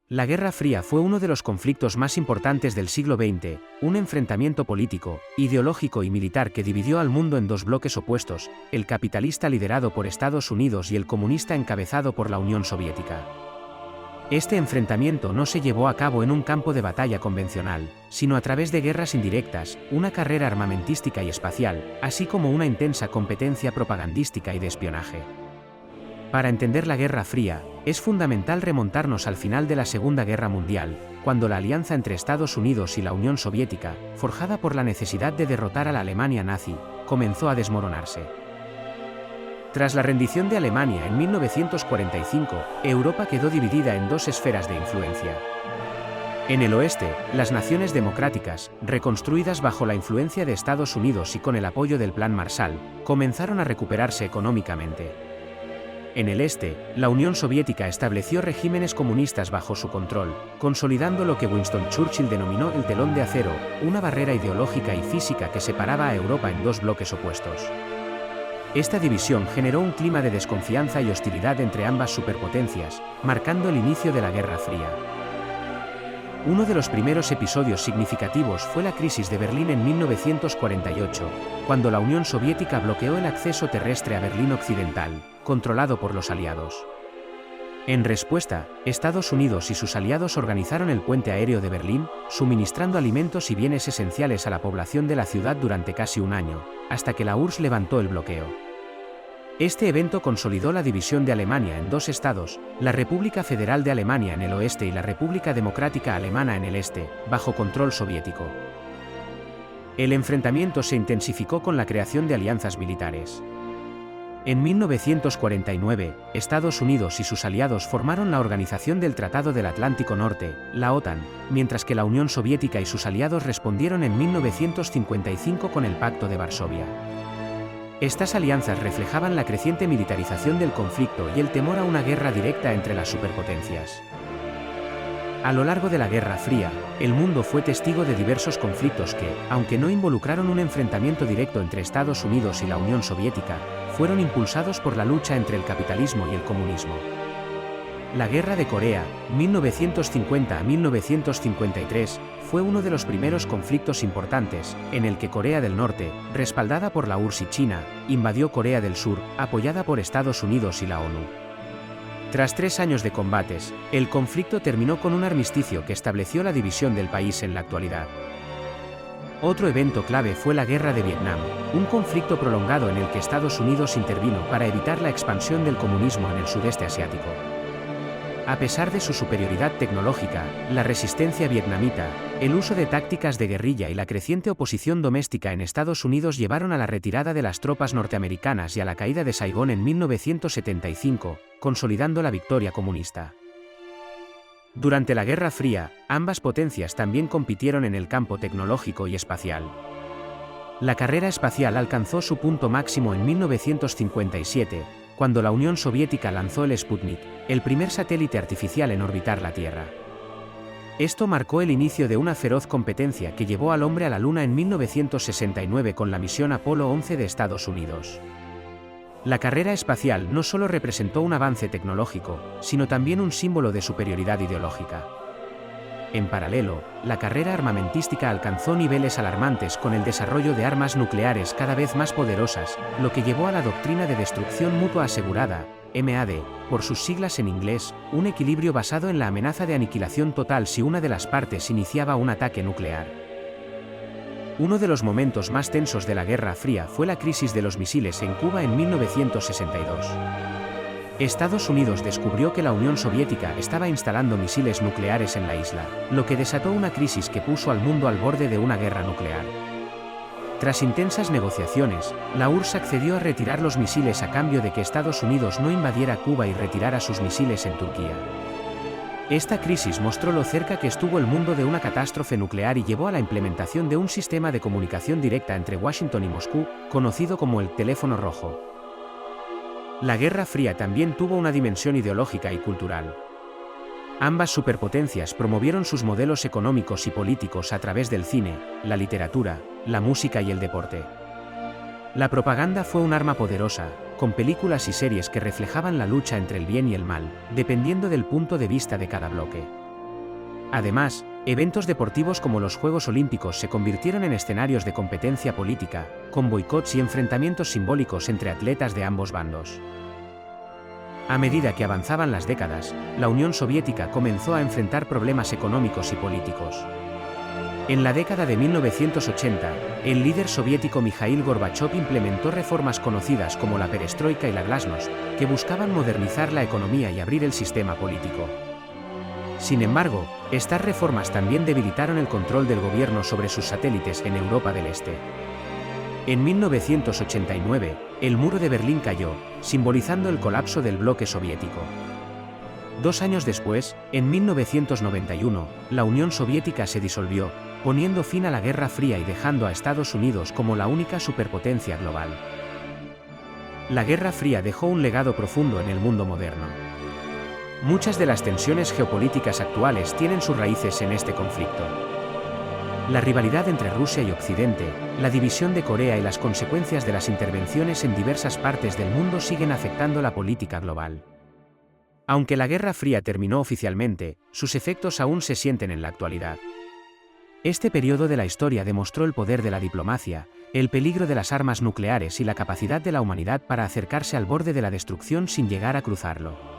La Guerra Fría fue uno de los conflictos más importantes del siglo XX, un enfrentamiento político, ideológico y militar que dividió al mundo en dos bloques opuestos, el capitalista liderado por Estados Unidos y el comunista encabezado por la Unión Soviética. Este enfrentamiento no se llevó a cabo en un campo de batalla convencional, sino a través de guerras indirectas, una carrera armamentística y espacial, así como una intensa competencia propagandística y de espionaje. Para entender la Guerra Fría, es fundamental remontarnos al final de la Segunda Guerra Mundial, cuando la alianza entre Estados Unidos y la Unión Soviética, forjada por la necesidad de derrotar a la Alemania nazi, comenzó a desmoronarse. Tras la rendición de Alemania en 1945, Europa quedó dividida en dos esferas de influencia. En el oeste, las naciones democráticas, reconstruidas bajo la influencia de Estados Unidos y con el apoyo del Plan Marshall, comenzaron a recuperarse económicamente. En el este, la Unión Soviética estableció regímenes comunistas bajo su control, consolidando lo que Winston Churchill denominó el telón de acero, una barrera ideológica y física que separaba a Europa en dos bloques opuestos. Esta división generó un clima de desconfianza y hostilidad entre ambas superpotencias, marcando el inicio de la Guerra Fría. Uno de los primeros episodios significativos fue la crisis de Berlín en 1948, cuando la Unión Soviética bloqueó el acceso terrestre a Berlín Occidental, controlado por los aliados. En respuesta, Estados Unidos y sus aliados organizaron el puente aéreo de Berlín, suministrando alimentos y bienes esenciales a la población de la ciudad durante casi un año, hasta que la URSS levantó el bloqueo. Este evento consolidó la división de Alemania en dos estados, la República Federal de Alemania en el oeste y la República Democrática Alemana en el este, bajo control soviético. El enfrentamiento se intensificó con la creación de alianzas militares. En 1949, Estados Unidos y sus aliados formaron la Organización del Tratado del Atlántico Norte, la OTAN, mientras que la Unión Soviética y sus aliados respondieron en 1955 con el Pacto de Varsovia. Estas alianzas reflejaban la creciente militarización del conflicto y el temor a una guerra directa entre las superpotencias. A lo largo de la Guerra Fría, el mundo fue testigo de diversos conflictos que, aunque no involucraron un enfrentamiento directo entre Estados Unidos y la Unión Soviética, fueron impulsados por la lucha entre el capitalismo y el comunismo. La Guerra de Corea, 1950 a 1953, fue uno de los primeros conflictos importantes, en el que Corea del Norte, respaldada por la URSS y China, invadió Corea del Sur, apoyada por Estados Unidos y la ONU. Tras 3 años de combates, el conflicto terminó con un armisticio que estableció la división del país en la actualidad. Otro evento clave fue la Guerra de Vietnam, un conflicto prolongado en el que Estados Unidos intervino para evitar la expansión del comunismo en el sudeste asiático. A pesar de su superioridad tecnológica, la resistencia vietnamita, el uso de tácticas de guerrilla y la creciente oposición doméstica en Estados Unidos llevaron a la retirada de las tropas norteamericanas y a la caída de Saigón en 1975, consolidando la victoria comunista. Durante la Guerra Fría, ambas potencias también compitieron en el campo tecnológico y espacial. La carrera espacial alcanzó su punto máximo en 1957, cuando la Unión Soviética lanzó el Sputnik, el primer satélite artificial en orbitar la Tierra. Esto marcó el inicio de una feroz competencia que llevó al hombre a la Luna en 1969 con la misión Apolo 11 de Estados Unidos. La carrera espacial no solo representó un avance tecnológico, sino también un símbolo de superioridad ideológica. En paralelo, la carrera armamentística alcanzó niveles alarmantes con el desarrollo de armas nucleares cada vez más poderosas, lo que llevó a la doctrina de destrucción mutua asegurada, MAD, por sus siglas en inglés, un equilibrio basado en la amenaza de aniquilación total si una de las partes iniciaba un ataque nuclear. Uno de los momentos más tensos de la Guerra Fría fue la crisis de los misiles en Cuba en 1962. Estados Unidos descubrió que la Unión Soviética estaba instalando misiles nucleares en la isla, lo que desató una crisis que puso al mundo al borde de una guerra nuclear. Tras intensas negociaciones, la URSS accedió a retirar los misiles a cambio de que Estados Unidos no invadiera Cuba y retirara sus misiles en Turquía. Esta crisis mostró lo cerca que estuvo el mundo de una catástrofe nuclear y llevó a la implementación de un sistema de comunicación directa entre Washington y Moscú, conocido como el teléfono rojo. La Guerra Fría también tuvo una dimensión ideológica y cultural. Ambas superpotencias promovieron sus modelos económicos y políticos a través del cine, la literatura, la música y el deporte. La propaganda fue un arma poderosa, con películas y series que reflejaban la lucha entre el bien y el mal, dependiendo del punto de vista de cada bloque. Además, eventos deportivos como los Juegos Olímpicos se convirtieron en escenarios de competencia política, con boicots y enfrentamientos simbólicos entre atletas de ambos bandos. A medida que avanzaban las décadas, la Unión Soviética comenzó a enfrentar problemas económicos y políticos. En la década de 1980, el líder soviético Mikhail Gorbachev implementó reformas conocidas como la perestroika y la glasnost, que buscaban modernizar la economía y abrir el sistema político. Sin embargo, estas reformas también debilitaron el control del gobierno sobre sus satélites en Europa del Este. En 1989, el muro de Berlín cayó, simbolizando el colapso del bloque soviético. 2 años después, en 1991, la Unión Soviética se disolvió, poniendo fin a la Guerra Fría y dejando a Estados Unidos como la única superpotencia global. La Guerra Fría dejó un legado profundo en el mundo moderno. Muchas de las tensiones geopolíticas actuales tienen sus raíces en este conflicto. La rivalidad entre Rusia y Occidente, la división de Corea y las consecuencias de las intervenciones en diversas partes del mundo siguen afectando la política global. Aunque la Guerra Fría terminó oficialmente, sus efectos aún se sienten en la actualidad. Este periodo de la historia demostró el poder de la diplomacia, el peligro de las armas nucleares y la capacidad de la humanidad para acercarse al borde de la destrucción sin llegar a cruzarlo.